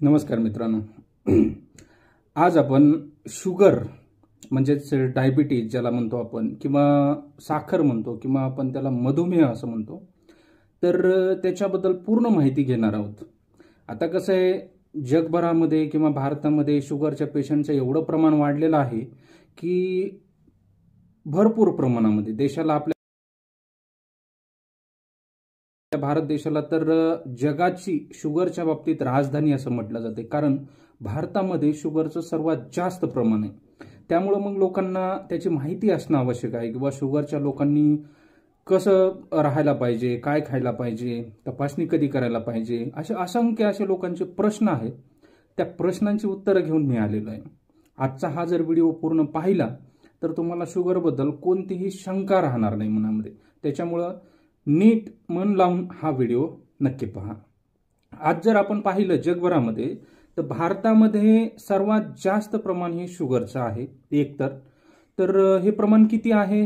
नमस्कार मित्रांनो. आज आपण शुगर म्हणजेच डायबिटीज ज्याला म्हणतो आपण, किंवा साखर म्हणतो, किंवा आपण त्याला मधुमेह असं म्हणतो, तर त्याच्याबद्दल पूर्ण माहिती घेणार आहोत. आता कसं आहे, जगभरामध्ये किंवा भारतामध्ये शुगरच्या पेशंटचं एवढं प्रमाण वाढलेलं आहे की भरपूर प्रमाणामध्ये देशाला, आपल्या भारत देशाला तर जगाची शुगरच्या बाबतीत राजधानी असं म्हटलं जाते, कारण भारतामध्ये शुगरचं सर्वात जास्त प्रमाण आहे. त्यामुळे मग लोकांना त्याची माहिती असणं आवश्यक आहे, किंवा शुगरच्या लोकांनी कसं राहायला पाहिजे, काय खायला पाहिजे, तपासणी कधी करायला पाहिजे, असे असंख्य असे लोकांचे प्रश्न आहेत. त्या प्रश्नांची उत्तरं घेऊन मी आलेलो आहे. आजचा हा जर व्हिडिओ पूर्ण पाहिला तर तुम्हाला शुगरबद्दल कोणतीही शंका राहणार नाही मनामध्ये. त्याच्यामुळं नीट मन लावून हा व्हिडिओ नक्की पहा. आज जर आपण पाहिलं जगभरामध्ये, तर भारतामध्ये सर्वात जास्त प्रमाण हे शुगरचं आहे. एक तर हे प्रमाण किती आहे,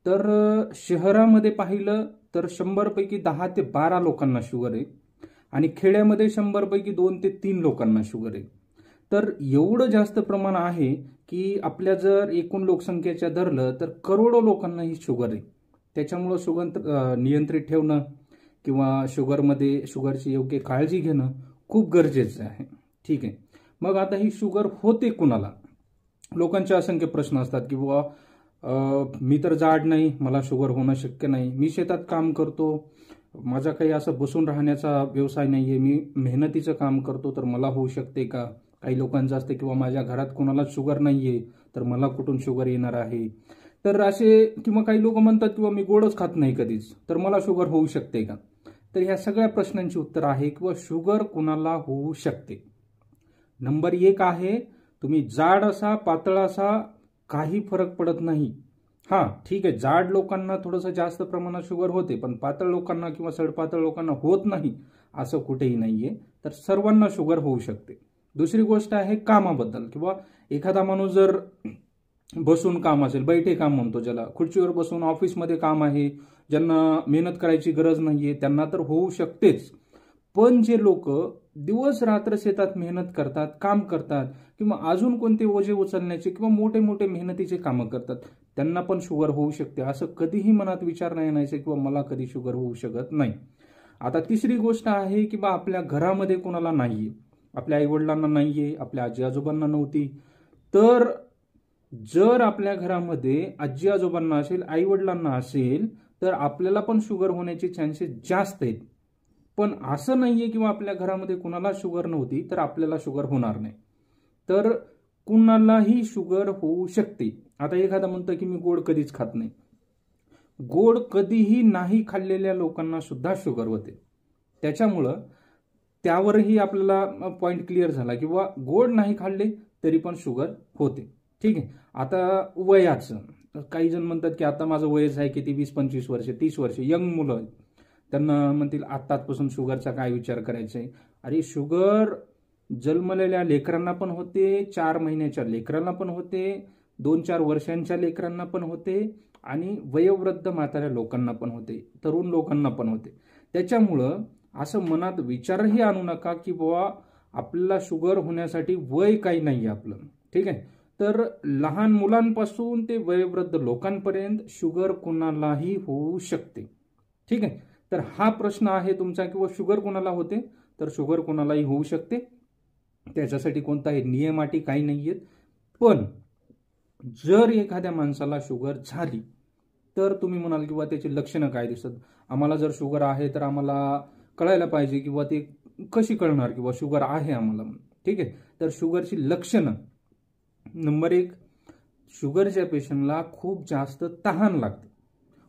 तर शहरामध्ये पाहिलं तर 100 पैकी 10 ते 12 लोकांना शुगर आहे, आणि खेड्यामध्ये 100 पैकी 2 ते 3 लोकांना शुगर आहे. तर एवढं जास्त प्रमाण आहे की आपल्या जर एकूण लोकसंख्येच्या धरलं तर करोडो लोकांना ही शुगर आहे. त्याच्यामुळं शुगर नियंत्रित ठेवणं किंवा शुगरची योग्य काळजी घेणं खूप गरजेचं आहे. ठीक आहे. मग आता ही शुगर होते कुणाला? लोकांचे असंख्य प्रश्न असतात की बाबा मी तर जाड नाही, मला शुगर होणं शक्य नाही, मी शेतात काम करतो, माझा काही असं बसून राहण्याचा व्यवसाय नाहीये, मी मेहनतीचं काम करतो, तर मला होऊ शकते का? काही लोकांचं असतं किंवा माझ्या घरात कोणाला शुगर नाहीये, तर मला कुठून शुगर येणार आहे? तर असे, किंवा काही लोक म्हणतात किंवा मी गोडच खात नाही कधीच, तर मला शुगर होऊ शकते का? तर ह्या सगळ्या प्रश्नांची उत्तर आहे किंवा शुगर कुणाला होऊ शकते. नंबर 1 आहे, तुम्ही जाड असा पातळ असा काही फरक पडत नाही. हा ठीक आहे, जाड लोकांना थोडंसं जास्त प्रमाणात शुगर होते, पण पातळ लोकांना किंवा सडपातळ लोकांना होत नाही असं कुठेही नाहीये. तर सर्वांना शुगर होऊ शकते. दुसरी गोष्ट आहे कामाबद्दल, किंवा एखादा माणूस जर बसून काम असेल, बैठे काम म्हणतो ज्याला, खुर्चीवर बसून ऑफिसमध्ये काम आहे, ज्यांना मेहनत करायची गरज नाहीये, त्यांना तर होऊ शकतेच. पण जे लोक दिवस रात्र शेतात मेहनत करतात, काम करतात, किंवा अजून कोणते ओझे उचलण्याचे किंवा मोठे मोठे मेहनतीचे कामं करतात, त्यांना पण शुगर होऊ शकते. असं कधीही मनात विचार नाही आणायचे किंवा मला कधी शुगर होऊ शकत नाही. आता तिसरी गोष्ट आहे की आपल्या घरामध्ये कोणाला नाहीये, आपल्या आईवडिलांना नाहीये, आपल्या आजी आजोबांना नव्हती, तर जर आपल्या घरामध्ये आजी आजोबांना असेल, आई वडिलांना असेल, तर आपल्याला पण शुगर होण्याचे चान्सेस जास्त आहेत. पण असं नाहीये किंवा आपल्या घरामध्ये कुणाला शुगर नव्हती तर आपल्याला शुगर होणार नाही. तर कुणालाही शुगर होऊ शकते. आता एखादा म्हणतं की मी गोड कधीच खात नाही. गोड कधीही नाही खाल्लेल्या लोकांना सुद्धा शुगर होते. त्याच्यामुळं त्यावरही आपल्याला पॉइंट क्लिअर झाला, किंवा गोड नाही खाल्ले तरी पण शुगर होते. ठीक आहे. आता वयाचं, काही जण म्हणतात की आता माझं वयच आहे किती, 20-25 वर्ष, 30 वर्ष, यंग मुलं आहेत, त्यांना म्हणतील आत्तापासून शुगरचा काय विचार करायचा आहे. अरे शुगर जन्मलेल्या लेकरांना पण होते, 4 महिन्याच्या लेकरांना पण होते, 2-4 वर्षांच्या लेकरांना पण होते, आणि वयोवृद्ध म्हाताऱ्या लोकांना पण होते, तरुण लोकांना पण होते. त्याच्यामुळं असं मनात विचारही आणू नका की बाबा आपल्याला शुगर होण्यासाठी वय काही नाही आपलं. ठीक आहे. तर लहान मुलांपासून ते वयोवृद्ध लोकांपर्यंत शुगर कुणालाही होऊ शकते. ठीक आहे. तर हा प्रश्न आहे तुमचा, किंवा शुगर कुणाला होते, तर शुगर कुणालाही होऊ शकते. त्याच्यासाठी कोणताही नियम अटी काही नाहीयेत. पण जर एखाद्या माणसाला शुगर झाली तर तुम्ही म्हणाल किंवा त्याची लक्षणं काय दिसत, आम्हाला जर शुगर आहे तर आम्हाला कळायला पाहिजे, किंवा ते कशी कळणार किंवा शुगर आहे आम्हाला. ठीक आहे. तर शुगरची लक्षणं, नंबर 1, शुगरच्या पेशंटला खूप जास्त तहान लागते.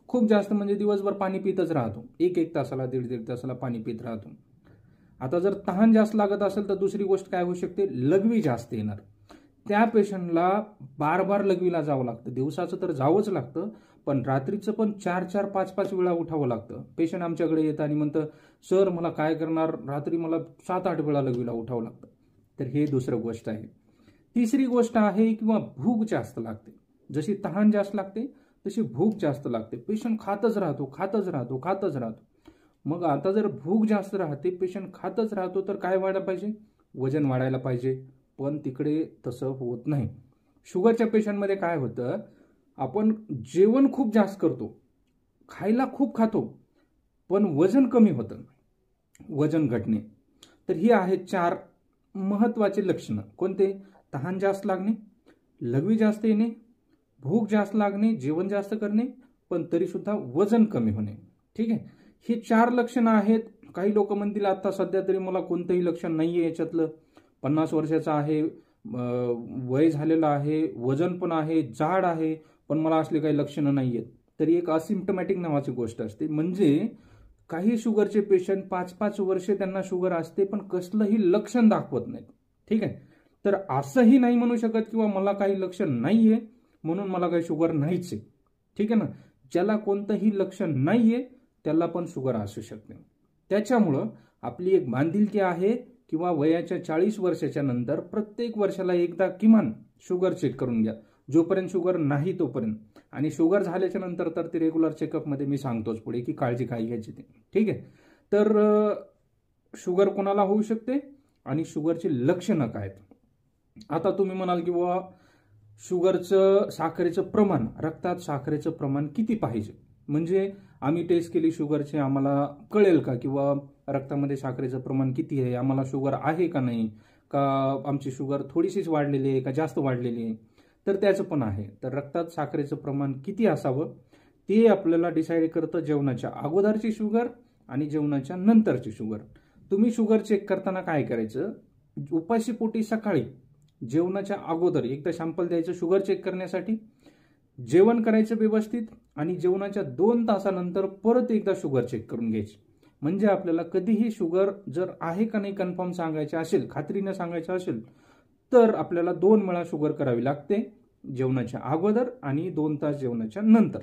खूप जास्त म्हणजे दिवसभर पाणी पितच राहतो, 1-1 तासाला 1.5 तासाला पाणी पित राहतो. आता जर तहान जास्त लागत असेल तर दुसरी गोष्ट काय होऊ शकते, लघवी जास्त येणार. त्या पेशंटला बार लघवीला जावं लागतं. दिवसाचं तर जावंच लागतं, पण रात्रीचं पण 4-4, 5-5 वेळा उठावं लागतं. पेशंट आमच्याकडे येतं आणि म्हणतं, सर मला काय करणार, रात्री मला 7-8 वेळा लघवीला उठावं लागतं. तर हे दुसरं गोष्ट आहे. तिसरी गोष्ट आहे किंवा भूक जास्त लागते. जशी तहान जास्त लागते तशी भूक जास्त लागते. पेशंट खातच राहतो. मग आता जर भूक जास्त राहते, पेशंट खातच राहतो, तर काय व्हायला पाहिजे, वजन वाढायला पाहिजे, पण तिकडे तसं होत नाही. शुगरच्या पेशंटमध्ये काय होतं, आपण जेवण खूप जास्त करतो, खायला खूप खातो, पण वजन कमी होतं, वजन घटणे. तर ही आहेत 4 महत्वाचे लक्षणं. कोणते? तहान जास्त लागणे, लघवी जास्त येणे, भूक जास्त लागणे, जेवण जास्त करणे, पण तरी सुद्धा वजन कमी होणे. ठीक आहे, ही 4 लक्षणं आहेत. काही लोक म्हणतील आता सध्या तरी मला कोणतंही लक्षण नाहीये याच्यातलं, 50 वर्षाचा आहे, वय झालेलं आहे, वजन पण आहे, जाड आहे, पण मला असले काही लक्षणं नाहीयेत. तरी एक असिम्प्टोमॅटिक नावाची गोष्ट असते. म्हणजे काही शुगरचे पेशंट 5-5 वर्षे त्यांना शुगर असते, पण कसलंही लक्षण दाखवत नाहीत. ठीक आहे, तर असंही नाही म्हणू शकत किंवा मला काही लक्षण नाहीये म्हणून मला काही शुगर नाहीच आहे. ठीक आहे ना, ज्याला कोणतंही लक्षण नाहीये त्याला पण शुगर असू शकते. त्याच्यामुळं आपली एक बांधिलकी आहे किंवा वयाच्या 40 वर्षाच्या नंतर प्रत्येक वर्षाला एकदा किमान शुगर चेक करून घ्या, जोपर्यंत शुगर नाही तोपर्यंत. आणि शुगर झाल्याच्या नंतर तर ते रेग्युलर चेकअपमध्ये मी सांगतोच पुढे की काळजी काय घ्यायची ते. ठीक आहे, तर शुगर कोणाला होऊ शकते आणि शुगरची लक्षणं काय आहेत. आता तुम्ही म्हणाल की बाबा शुगरचं, साखरेचं प्रमाण, रक्तात साखरेचं प्रमाण किती पाहिजे, म्हणजे आम्ही टेस्ट केली शुगरची, आम्हाला कळेल का किंवा रक्तामध्ये साखरेचं प्रमाण किती आहे, आम्हाला शुगर आहे का नाही, का आमची शुगर थोडीशीच वाढलेली आहे का जास्त वाढलेली आहे. तर त्याचं पण आहे. तर रक्तात साखरेचं प्रमाण किती असावं ते आपल्याला डिसाईड करतं जेवणाच्या अगोदरची शुगर आणि जेवणाच्या नंतरची शुगर. तुम्ही शुगर चेक करताना काय करायचं, उपाशी पोटी सकाळी जेवणाच्या अगोदर एकदा सॅम्पल द्यायचं शुगर चेक करण्यासाठी, जेवण करायचं व्यवस्थित आणि जेवणाच्या 2 तासानंतर परत एकदा शुगर चेक करून घ्यायची. म्हणजे आपल्याला कधीही शुगर जर आहे का नाही कन्फर्म सांगायचं असेल, खात्रीनं सांगायचं असेल, तर आपल्याला 2 वेळा शुगर करावी लागते, जेवणाच्या अगोदर आणि 2 तास जेवणाच्या नंतर.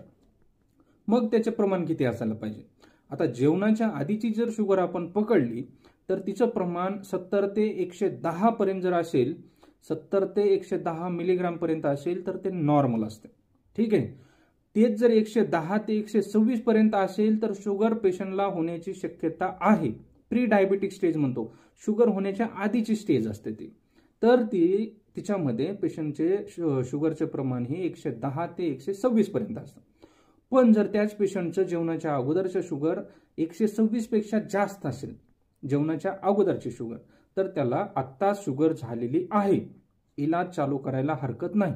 मग त्याचे प्रमाण किती असायला पाहिजे. आता जेवणाच्या आधीची जर शुगर आपण पकडली तर तिचं प्रमाण 70 ते 110 पर्यंत जर असेल, 70 ते 110 मिलीग्राम पर्यंत असेल तर ते नॉर्मल असते. ठीक आहे, तेच जर 110 ते 126 पर्यंत असेल तर शुगर पेशंटला होण्याची शक्यता आहे. प्री डायबिटिक स्टेज म्हणतो, शुगर होण्याच्या आधीची स्टेज असते ती. तर तिच्यामध्ये पेशंटचे शुगरचे प्रमाण हे 110 ते 126 पर्यंत असतं. पण जर त्याच पेशंटचं जेवणाच्या अगोदरचं शुगर 126 पेक्षा जास्त असेल, जेवणाच्या अगोदरची शुगर, तर त्याला आत्ता शुगर झालेली आहे, इलाज चालू करायला हरकत नाही.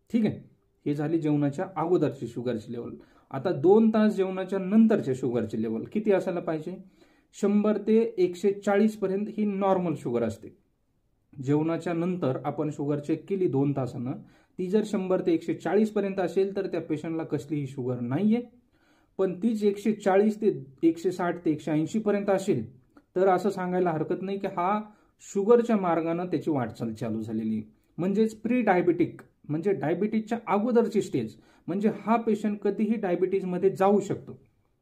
ठीक आहे, हे झाली जेवणाच्या अगोदरची शुगरची लेवल. आता 2 तास जेवणाच्या नंतरच्या शुगरची लेवल किती असायला पाहिजे, 100 ते 140 पर्यंत ही नॉर्मल शुगर असते. जेवणाच्या नंतर आपण शुगर चेक केली 2 तासानं, ती जर 100 ते 140 पर्यंत असेल तर त्या पेशंटला कसलीही शुगर नाहीये. पण तीच 140 ते 160 ते 180 पर्यंत असेल तर असं सांगायला हरकत नाही की हा शुगरच्या मार्गाने त्याची वाटचाल चालू झालेली, म्हणजेच प्री डायबिटिक, म्हणजे डायबिटीजच्या अगोदरची स्टेज. म्हणजे हा पेशंट कधीही डायबिटीजमध्ये जाऊ शकतो.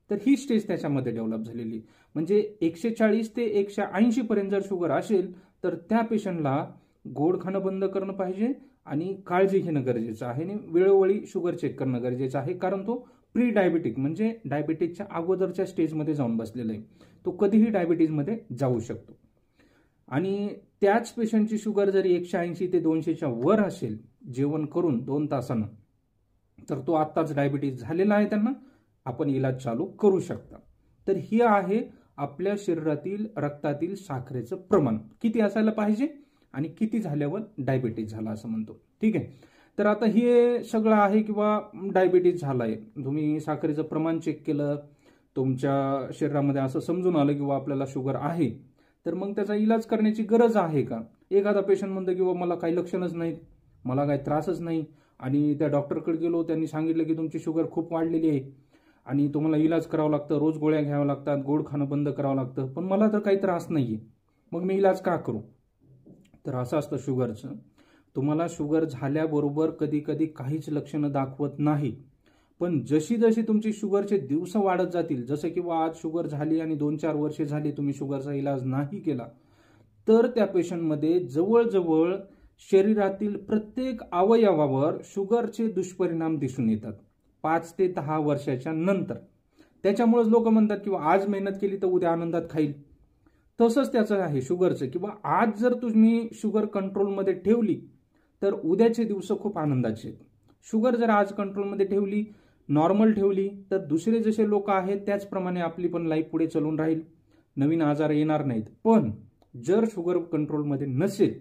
तर ही स्टेज त्याच्यामध्ये डेव्हलप झालेली. म्हणजे 140 ते 180 पर्यंत जर शुगर असेल तर त्या पेशंटला गोड खाणं बंद करणं पाहिजे आणि काळजी घेणं गरजेचं आहे आणि वेळोवेळी शुगर चेक करणं गरजेचं आहे, कारण तो प्री डायबिटिक म्हणजे डायबिटीजच्या अगोदरच्या स्टेजमध्ये जाऊन बसलेला आहे, तो कधीही डायबिटीजमध्ये जाऊ शकतो. आणि त्याच पेशंटची शुगर जरी 180 ते 200च्या वर असेल जेवण करून 2 तासानं, तर तो आत्ताच डायबिटीज झालेला आहे, त्यांना आपण इलाज चालू करू शकता. तर ही आहे आपल्या शरीरातील रक्तातील साखरेचं प्रमाण किती असायला पाहिजे आणि किती झाल्यावर डायबिटीज झाला असं म्हणतो. ठीक आहे, तर आता हे सगळं आहे किंवा डायबिटीज झालाय, तुम्ही साखरेचं प्रमाण चेक केलं, तुमच्या शरीरामध्ये असं समजून आलं किंवा आपल्याला शुगर आहे, तर मग त्याचा इलाज करण्याची गरज आहे का. एखादा पेशंट म्हणतो किंवा मला काही लक्षणच नाहीत, मला काही त्रासच नाही आणि त्या डॉक्टरकडे गेलो, त्यांनी सांगितलं की तुमची शुगर खूप वाढलेली आहे आणि तुम्हाला इलाज करावं लागतं, रोज गोळ्या घ्याव्या लागतात, गोड खाणं बंद करावं लागतं, पण मला तर काही त्रास नाहीये, मग मी इलाज का करू. तर असं असतं शुगरचं. तुम्हाला शुगर झाल्याबरोबर कधी कधी काहीच लक्षणं दाखवत नाही, पण जशी जशी तुमची शुगरचे दिवस वाढत जातील, जसं की आज शुगर झाली आणि 2-4 वर्षे झाली तुम्ही शुगरचा इलाज नाही केला, तर त्या पेशंटमध्ये जवळजवळ शरीरातील प्रत्येक अवयवावर शुगरचे दुष्परिणाम दिसून येतात 5 ते 10 वर्षाच्या नंतर. त्याच्यामुळेच लोक म्हणतात की आज मेहनत केली तर उद्या आनंदात खाईल. तसंच त्याचं आहे शुगरचं, किंवा आज जर तुम्ही शुगर कंट्रोलमध्ये ठेवली तर उद्याचे दिवस खूप आनंदाचे आहेत. शुगर जर आज कंट्रोलमध्ये ठेवली, नॉर्मल ठेवली, तर दुसरे जसे लोक आहेत त्याचप्रमाणे आपली पण लाईफ पुढे चालून राहील, नवीन आजार येणार नाहीत. पण जर शुगर कंट्रोलमध्ये नसेल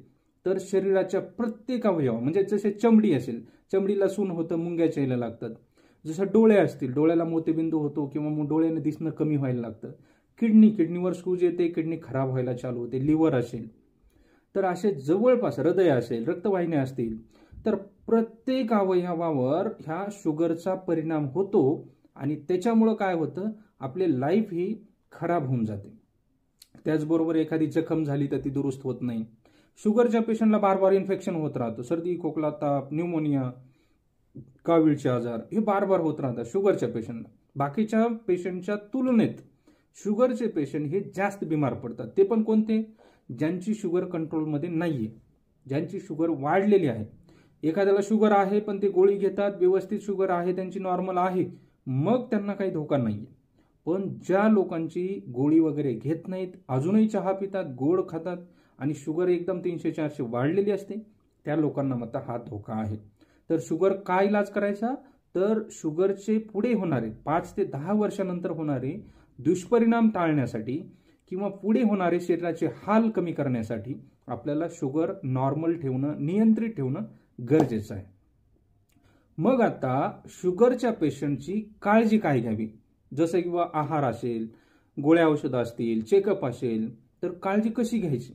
तर शरीराच्या प्रत्येक अवयवा, म्हणजे जसे चमडी असेल, चमडीला सून होतं, मुंग्या यायला लागतात. जसं डोळे असतील, डोळ्याला मोतीबिंदू होतो किंवा मग डोळ्याने दिसणं कमी व्हायला लागतं. किडनीवर सूज येते, किडनी खराब व्हायला चालू होते. लिव्हर असेल, तर असे जवळपास हृदय असेल, रक्तवाहिन्या असतील, तर प्रत्येक अवयवावर ह्या शुगरचा परिणाम होतो आणि त्याच्यामुळं काय होतं, आपली लाईफ ही खराब होऊन जाते. त्याचबरोबर एखादी जखम झाली तर ती दुरुस्त होत नाही. शुगरच्या पेशंटला बार इन्फेक्शन होत राहतं. सर्दी, खोकला, ताप, न्यूमोनिया, कावीळचे आजार हे बार होत राहतात शुगरच्या पेशंटला. बाकीच्या पेशंटच्या तुलनेत शुगरचे पेशंट हे जास्त बिमार पडतात. ते पण कोणते? ज्यांची शुगर कंट्रोलमध्ये नाहीये, ज्यांची शुगर वाढलेली आहे. एखाद्याला शुगर आहे पण ते गोळी घेतात, व्यवस्थित शुगर आहे, त्यांची नॉर्मल आहे, मग त्यांना काही धोका नाहीये. पण ज्या लोकांची गोळी वगैरे घेत नाहीत, अजूनही चहा पितात, गोड खातात आणि शुगर एकदम 300-400 वाढलेली असते, त्या लोकांना मात्र हा धोका आहे. तर शुगर काय इलाज करायचा? तर शुगरचे पुढे होणारे 5 ते 10 वर्षानंतर होणारे दुष्परिणाम टाळण्यासाठी किंवा पुढे होणारे शरीराचे हाल कमी करण्यासाठी आपल्याला शुगर नॉर्मल ठेवणं, नियंत्रित ठेवणं गरजेचं आहे. मग आता शुगरच्या पेशंटची काळजी काय घ्यावी? जसं किंवा आहार असेल, गोळ्या औषधं असतील, चेकअप असेल, तर काळजी कशी घ्यायची?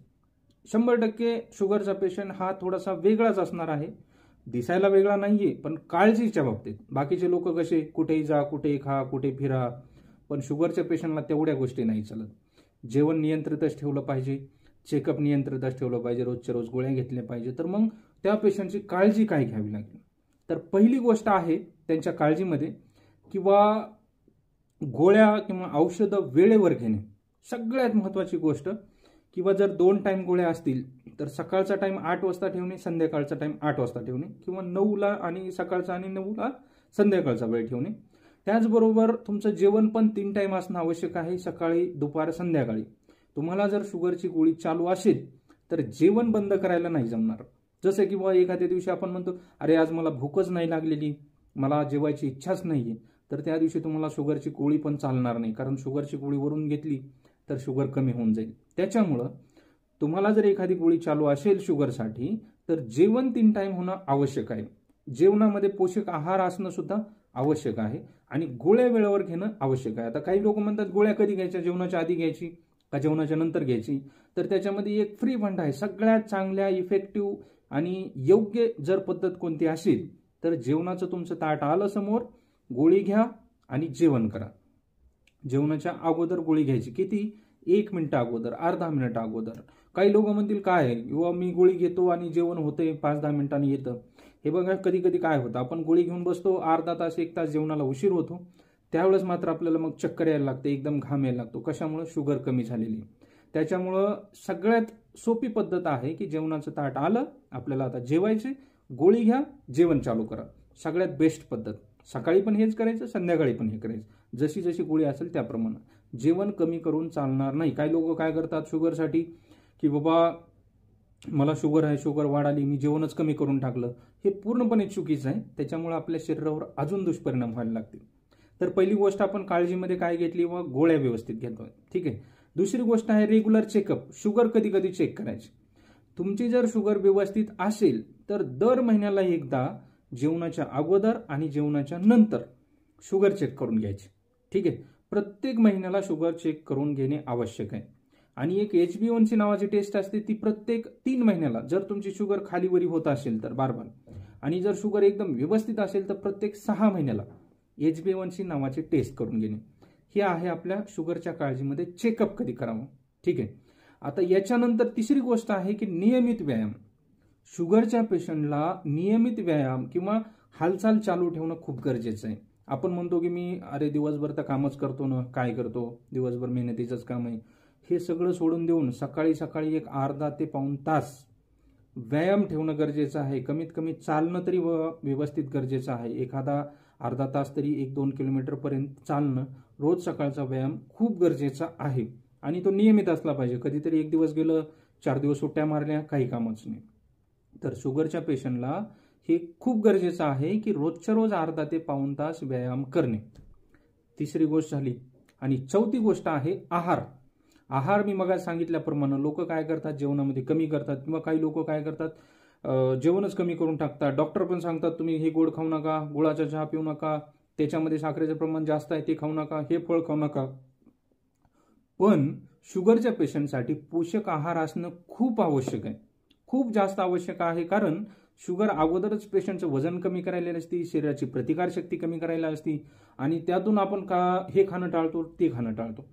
100% शुगरचा पेशंट हा थोडासा वेगळाच असणार आहे. दिसायला वेगळा नाहीये, पण काळजीच्या बाबतीत बाकीचे लोक कसे कुठेही जा, कुठेही खा, कुठे फिरा, पण शुगरच्या पेशंटला तेवढ्या गोष्टी नाही चालत. जेवण नियंत्रितच ठेवलं पाहिजे, चेकअप नियंत्रितच ठेवलं पाहिजे, रोजच्या रोज गोळ्या घेतल्या पाहिजे. तर मग त्या पेशंटची काळजी काय घ्यावी लागेल? तर पहिली गोष्ट आहे त्यांच्या काळजीमध्ये किंवा गोळ्या किंवा औषधं वेळेवर घेणे. सगळ्यात महत्वाची गोष्ट, किंवा जर 2 टाइम गोळ्या असतील तर सकाळचा टाइम 8 वाजता ठेवणे, संध्याकाळचा टाइम 8 वाजता ठेवणे, किंवा 9ला आणि सकाळचा आणि 9ला संध्याकाळचा वेळ ठेवणे. त्याचबरोबर तुमचं जेवण पण 3 टाइम असणं आवश्यक आहे, सकाळी, दुपार, संध्याकाळी. तुम्हाला जर शुगरची गोळी चालू असेल तर जेवण बंद करायला नाही जमणार. जसं की एखाद्या दिवशी आपण म्हणतो, अरे आज मला भूकच नाही लागलेली, मला जेवायची इच्छाच नाहीये, तर त्या दिवशी तुम्हाला शुगरची गोळी पण चालणार नाही, कारण शुगरची गोळी वरून घेतली तर शुगर कमी होऊन जाईल. त्याच्यामुळं तुम्हाला जर एखादी गोळी चालू असेल शुगरसाठी तर जेवण 3 टाइम होणं आवश्यक आहे. जेवणामध्ये पोषक आहार असणं सुद्धा आवश्यक आहे आणि गोळ्या वेळेवर घेणं आवश्यक आहे. आता काही लोक म्हणतात गोळ्या कधी घ्यायच्या, जेवणाच्या आधी घ्यायची का जेवणाच्या नंतर घ्यायची? तर त्याच्यामध्ये एक फ्री फंड आहे. सगळ्यात चांगल्या, इफेक्टिव्ह आणि योग्य जर पद्धत कोणती असेल तर जेवणाचं तुमचं ताट आलं समोर, गोळी घ्या आणि जेवण करा. जेवणाच्या अगोदर गोळी घ्यायची. किती? 1 मिनिट अगोदर, अर्धा मिनिट अगोदर. काही लोक म्हणतील काय किंवा मी गोळी घेतो आणि जेवण होते 5-10 मिनिटांनी येतं. हे बघा, कधी कधी काय होतं, आपण गोळी घेऊन बसतो, अर्धा तास 1 तास जेवणाला उशीर होतो, त्यावेळेस मात्र आपल्याला मग चक्कर यायला लागते, एकदम घाम यायला लागतो. कशामुळे? शुगर कमी झालेली. त्याच्यामुळं सगळ्यात सोपी पद्धत आहे की जेवणाचं ताट आलं, आपल्याला आता जेवायचे, गोळी घ्या, जेवण चालू करा. सगळ्यात बेस्ट पद्धत. सकाळी पण हेच करायचं, संध्याकाळी पण हे करायचं. जशी जशी गोळी असेल त्याप्रमाणे. जेवण कमी करून चालणार नाही. काही लोक काय करतात शुगरसाठी की बाबा मला शुगर आहे, शुगर वाढाली, मी जेवणच कमी करून टाकलं. हे पूर्णपणे चुकीचं आहे. त्याच्यामुळे आपल्या शरीरावर अजून दुष्परिणाम व्हायला लागतील. तर पहिली गोष्ट आपण काळजीमध्ये काय घेतली? व गोळ्या व्यवस्थित घेतोय, ठीक आहे. दुसरी गोष्ट आहे रेग्युलर चेकअप. शुगर कधी कधी चेक करायची. तुमची जर शुगर व्यवस्थित असेल तर दर महिन्याला एकदा जेवणाच्या अगोदर आणि जेवणाच्या नंतर शुगर चेक करून घ्यायची, ठीक आहे. प्रत्येक महिन्याला शुगर चेक करून घेणे आवश्यक आहे. आणि एक HbA1c नावाची टेस्ट असते, ती प्रत्येक 3 महिन्याला, जर तुमची शुगर खालीवरी होत असेल तर बार, आणि जर शुगर एकदम व्यवस्थित असेल तर प्रत्येक 6 महिन्याला HbA1c नावाची टेस्ट करून घेणे. हे आहे आपल्या शुगरच्या काळजीमध्ये चेकअप कधी करावं, ठीक आहे. आता याच्यानंतर तिसरी गोष्ट आहे की नियमित व्यायाम. शुगरच्या पेशंटला नियमित व्यायाम किंवा हालचाल चालू ठेवणं खूप गरजेचं आहे. आपण म्हणतो की मी दिवसभर तर कामच करतो ना, काय करतो, दिवसभर मेहनतीचंच काम आहे. हे सगळं सोडून देऊन सकाळी सकाळी एक अर्धा ते पाऊण तास व्यायाम ठेवणं गरजेचं आहे. कमीत कमी चालणं तरी व्यवस्थित गरजेचं आहे. एखादा अर्धा तास तरी 1-2 किलोमीटर पर्यंत चालणं, रोज सकाळचा व्यायाम खूप गरजेचा आहे. आणि तो नियमित असला पाहिजे. कधीतरी एक दिवस गेलं, 4 दिवस सुट्ट्या मारल्या, काही कामच नाही. तर शुगरच्या पेशंटला हे खूप गरजेचं आहे की रोजच्या रोज अर्धा ते पाऊण तास व्यायाम करणे. तिसरी गोष्ट झाली. आणि चौथी गोष्ट आहे आहार. आहार मी मग सांगितल्याप्रमाणे लोक काय करतात, जेवणामध्ये कमी करतात, किंवा काही लोक काय करतात, जेवणच कमी करून टाकतात. डॉक्टर पण सांगतात तुम्ही हे गोड खाऊ नका, गुळाचा चहा पिऊ नका, त्याच्यामध्ये साखरेचं प्रमाण जास्त आहे ते खाऊ नका, हे फळ खाऊ नका. पण शुगरच्या पेशंटसाठी पोषक आहार असणं खूप आवश्यक आहे, खूप जास्त आवश्यक आहे. कारण शुगर अगोदरच पेशंटचं वजन कमी करायला असती, शरीराची प्रतिकारशक्ती कमी करायला असती, आणि त्यातून आपण का हे खाणं टाळतो, ते खाणं टाळतो.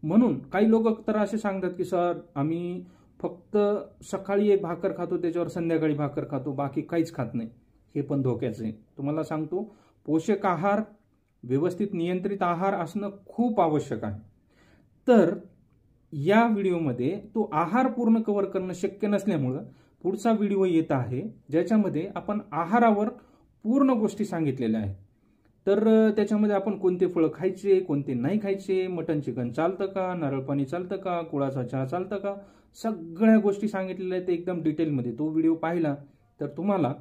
म्हणून काही लोक तर असे सांगतात की सर आम्ही फक्त सकाळी एक भाकर खातो, त्याच्यावर संध्याकाळी भाकर खातो, बाकी काहीच खात नाही. हे पण धोक्याचं आहे. तुम्हाला सांगतो, पोषक आहार, व्यवस्थित नियंत्रित आहार असणं खूप आवश्यक आहे. तर या व्हिडिओमध्ये तो आहार पूर्ण कव्हर करणं शक्य नसल्यामुळं पुढचा व्हिडिओ येत आहे, ज्याच्यामध्ये आपण आहारावर पूर्ण गोष्टी सांगितलेल्या आहेत. तर त्याच्यामध्ये आपण कोणते फळं खायचे, कोणते नाही खायचे, मटन चिकन चालतं का, नारळ पाणी चालतं का, कुळाचा चहा चालतं का, सगळ्या गोष्टी सांगितलेल्या आहेत एकदम डिटेलमध्ये. तो व्हिडिओ पाहिला तर तुम्हाला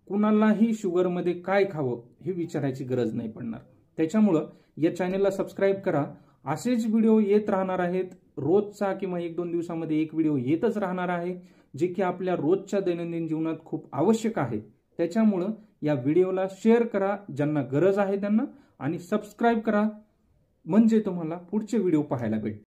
कुणालाही शुगरमध्ये काय खावं हे विचारायची गरज नाही पडणार. त्याच्यामुळं या चॅनलला सबस्क्राईब करा. असेच व्हिडिओ येत राहणार आहेत. रोजचा किंवा 1-2 दिवसामध्ये एक व्हिडिओ येतच राहणार आहे, जे की आपल्या रोजच्या दैनंदिन जीवनात खूप आवश्यक आहे. त्याच्यामुळं या व्हिडिओला शेअर करा ज्यांना गरज आहे त्यांना, आणि सबस्क्राईब करा, म्हणजे तुम्हाला पुढचे व्हिडिओ पाहायला भेटतील.